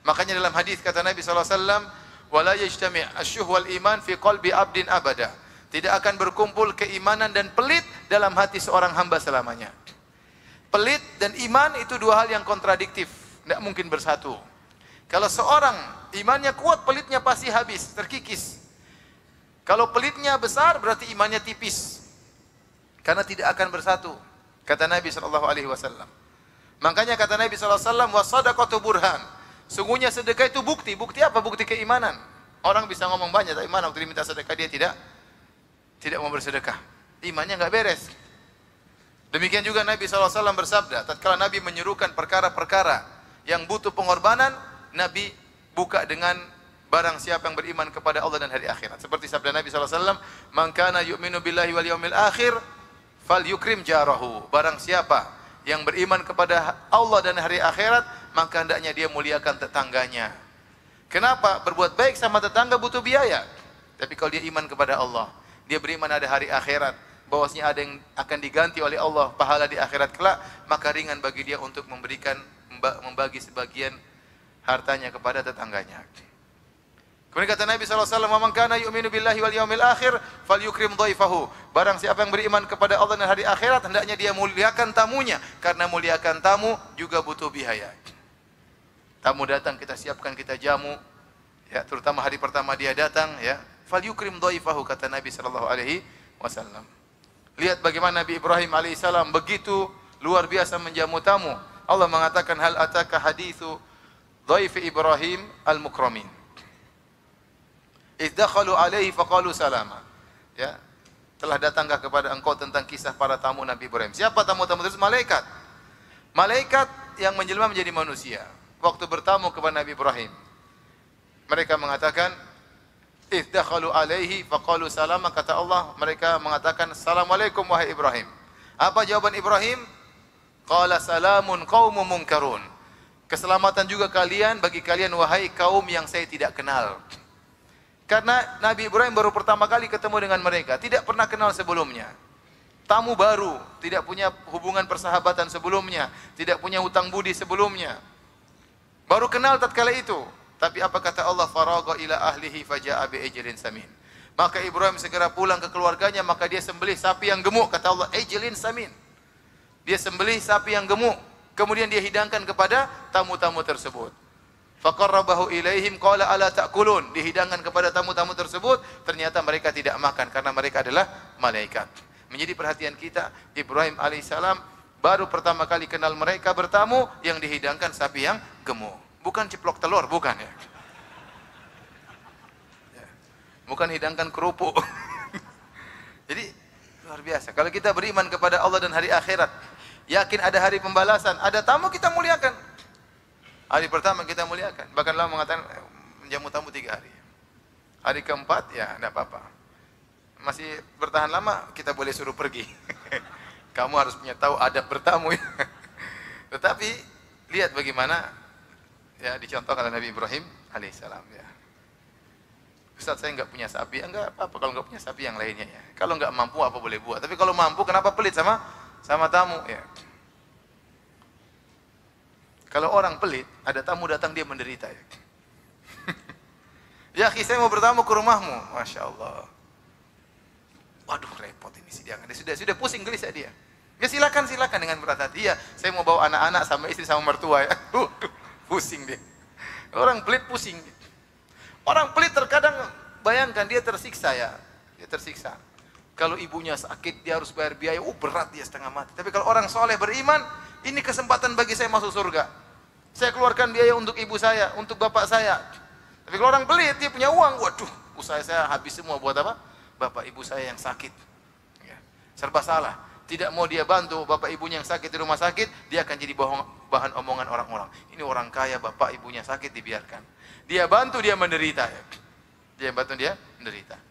Makanya dalam hadis kata Nabi SAW, wala yajtami' asyuh wal iman fi qalbi abdin abada. Tidak akan berkumpul keimanan dan pelit dalam hati seorang hamba selamanya. Pelit dan iman itu dua hal yang kontradiktif, tidak mungkin bersatu. Kalau seorang imannya kuat, pelitnya pasti habis, terkikis. Kalau pelitnya besar, berarti imannya tipis. Karena tidak akan bersatu. Kata Nabi SAW. Makanya kata Nabi SAW, wasadaqatu burhan. Sungguhnya sedekah itu bukti. Bukti apa? Bukti keimanan. Orang bisa ngomong banyak, tapi mana waktu diminta sedekah dia tidak mau bersedekah. Imannya nggak beres. Demikian juga Nabi SAW bersabda, tatkala Nabi menyerukan perkara-perkara yang butuh pengorbanan, Nabi buka dengan barang siapa yang beriman kepada Allah dan hari akhirat. Seperti sabda Nabi SAW, man kana yu'minu billahi wal yawmil akhir, fal yukrim jarahu. Barang siapa yang beriman kepada Allah dan hari akhirat, maka hendaknya dia muliakan tetangganya. Kenapa? Berbuat baik sama tetangga butuh biaya. Tapi kalau dia iman kepada Allah, dia beriman ada hari akhirat, bahwasanya ada yang akan diganti oleh Allah pahala di akhirat kelak, maka ringan bagi dia untuk membagi sebagian hartanya kepada tetangganya. Kemudian kata Nabi SAW, "Man kana yu'minu billahi wal yawmil akhir, falyukrim dhaifahu." Barang siapa yang beriman kepada Allah dan hari akhirat, hendaknya dia muliakan tamunya, karena muliakan tamu juga butuh biaya. Tamu datang, kita siapkan, kita jamu, ya, terutama hari pertama dia datang, ya. Falyukrim dhaifahu, kata Nabi SAW. Lihat bagaimana Nabi Ibrahim alaihissalam begitu luar biasa menjamu tamu. Allah mengatakan, hal ataka hadithu dhaifi Ibrahim al-mukramin. Izdakhalu alaihi faqalu salama. Ya, telah datangkah kepada engkau tentang kisah para tamu Nabi Ibrahim? Siapa tamu-tamu tersebut? Malaikat. Malaikat yang menjelma menjadi manusia. Waktu bertamu kepada Nabi Ibrahim, mereka mengatakan, izdakhalu alaihi faqalu salama. Kata Allah, mereka mengatakan, assalamualaikum wahai Ibrahim. Apa jawaban Ibrahim? Qala salamun qaumun munkarun. Keselamatan juga kalian, bagi kalian wahai kaum yang saya tidak kenal. Karena Nabi Ibrahim baru pertama kali ketemu dengan mereka, tidak pernah kenal sebelumnya. Tamu baru, tidak punya hubungan persahabatan sebelumnya, tidak punya hutang budi sebelumnya. Baru kenal tatkala itu. Tapi apa kata Allah? Faragha ila ahlihi faja'a bi'ijlin samin. Maka Ibrahim segera pulang ke keluarganya, maka dia sembelih sapi yang gemuk. Kata Allah, ijlin samin. Dia sembelih sapi yang gemuk, kemudian dia hidangkan kepada tamu-tamu tersebut. Faqarrabahu ilaihim qala ala ta'kulun. Dihidangkan kepada tamu-tamu tersebut, ternyata mereka tidak makan karena mereka adalah malaikat. Menjadi perhatian kita, Ibrahim alaihissalam baru pertama kali kenal mereka bertamu, yang dihidangkan sapi yang gemuk. Bukan ciplok telur, bukan ya. Bukan hidangkan kerupuk. Jadi luar biasa. Kalau kita beriman kepada Allah dan hari akhirat, yakin ada hari pembalasan, ada tamu kita muliakan. Hari pertama kita muliakan. Bahkan Allah mengatakan menjamu tamu 3 hari. Hari keempat ya tidak apa-apa. Masih bertahan lama kita boleh suruh pergi. Kamu harus punya tahu adab bertamu. Tetapi lihat bagaimana ya dicontohkan oleh Nabi Ibrahim alaihissalam ya. Ustaz, saya enggak punya sapi. Enggak apa-apa kalau enggak punya sapi yang lainnya ya. Kalau enggak mampu apa boleh buat. Tapi kalau mampu kenapa pelit sama tamu ya. Kalau orang pelit, ada tamu datang dia menderita ya. Ya, saya mau bertamu ke rumahmu. Masya Allah. Waduh, repot ini sih dia. Sudah pusing gelisah dia. Ya silakan dengan berat hati. Ya, saya mau bawa anak-anak sama istri sama mertua ya. Pusing dia. Orang pelit pusing. Orang pelit terkadang bayangkan dia tersiksa ya. Dia tersiksa. Kalau ibunya sakit dia harus bayar biaya. Berat dia setengah mati. Tapi kalau orang soleh beriman, ini kesempatan bagi saya masuk surga. Saya keluarkan biaya untuk ibu saya, untuk bapak saya. Tapi kalau orang pelit, dia punya uang. Waduh, usaha saya habis semua buat apa? Bapak ibu saya yang sakit. Ya. Serba salah. Tidak mau dia bantu bapak ibunya yang sakit di rumah sakit, dia akan jadi bahan omongan orang-orang. Ini orang kaya, bapak ibunya sakit dibiarkan. Dia bantu, dia menderita. Dia bantu, dia menderita.